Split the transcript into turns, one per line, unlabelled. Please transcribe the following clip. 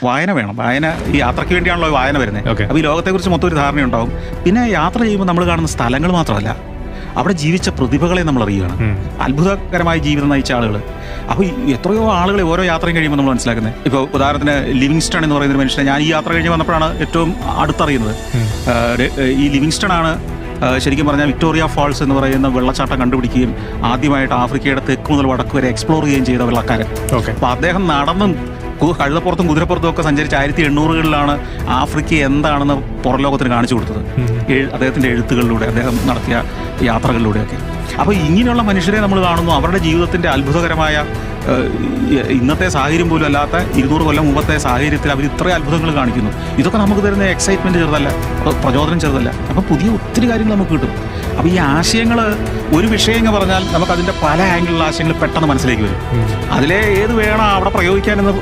വായന വേണം. വായന ഈ യാത്രയ്ക്ക് വേണ്ടിയാണല്ലോ വായന വരുന്നത്. അപ്പോൾ ഈ ലോകത്തെക്കുറിച്ച് മൊത്തം ഒരു ധാരണയുണ്ടാവും. പിന്നെ യാത്ര ചെയ്യുമ്പോൾ നമ്മൾ കാണുന്ന സ്ഥലങ്ങൾ മാത്രമല്ല, അവിടെ ജീവിച്ച പ്രതിഭകളെ നമ്മൾ അറിയുകയാണ്. അത്ഭുതകരമായ ജീവിതം നയിച്ച ആളുകൾ. അപ്പോൾ എത്രയോ ആളുകളെ ഓരോ യാത്രയും കഴിയുമ്പോൾ നമ്മൾ മനസ്സിലാക്കുന്നത്. ഇപ്പോൾ ഉദാഹരണത്തിന് ലിവിങ്സ്റ്റൺ എന്ന് പറയുന്ന ഒരു മനുഷ്യനെ ഞാൻ ഈ യാത്ര കഴിഞ്ഞ് വന്നപ്പോഴാണ് ഏറ്റവും അടുത്തറിയുന്നത്. ഈ ലിവിങ്സ്റ്റൺ ആണ് ശരിക്കും പറഞ്ഞാൽ വിക്ടോറിയ ഫാൾസ് എന്ന് പറയുന്ന വെള്ളച്ചാട്ടം കണ്ടുപിടിക്കുകയും ആദ്യമായിട്ട് ആഫ്രിക്കയുടെ തെക്ക് മുതൽ വടക്ക് വരെ എക്സ്പ്ലോർ ചെയ്യുകയും ചെയ്ത വെള്ളക്കാരൻ. അപ്പോൾ അദ്ദേഹം നടന്നും കഴുതപ്പുറത്തും കുതിരപ്പുറത്തും ഒക്കെ സഞ്ചരിച്ച് 1800-കളിലാണ് ആഫ്രിക്ക എന്താണെന്ന് പുറംലോകത്തിന് കാണിച്ചു കൊടുത്തത്. അദ്ദേഹത്തിൻ്റെ എഴുത്തുകളിലൂടെ, അദ്ദേഹം നടത്തിയ യാത്രകളിലൂടെയൊക്കെ. അപ്പോൾ ഇങ്ങനെയുള്ള മനുഷ്യരെ നമ്മൾ കാണുന്നു. അവരുടെ ജീവിതത്തിൻ്റെ അത്ഭുതകരമായ, ഇന്നത്തെ സാഹചര്യം പോലും അല്ലാത്ത 200 കൊല്ലം മുമ്പത്തെ സാഹചര്യത്തിൽ അവർ ഇത്രയും അത്ഭുതങ്ങൾ കാണിക്കുന്നു. ഇതൊക്കെ നമുക്ക് തരുന്ന എക്സൈറ്റ്മെൻറ്റ് ചെറുതല്ല, പ്രചോദനം ചെറുതല്ല. അപ്പോൾ പുതിയ ഒത്തിരി കാര്യങ്ങൾ നമുക്ക് കിട്ടും. അപ്പോൾ ഈ ആശയങ്ങൾ, ഒരു വിഷയം എന്ന് പറഞ്ഞാൽ നമുക്കതിൻ്റെ പല ആംഗിളിലുള്ള ആശയങ്ങൾ പെട്ടെന്ന് മനസ്സിലേക്ക് വരും. അതിലെ ഏത് വേണം അവിടെ പ്രയോഗിക്കാനെന്ന്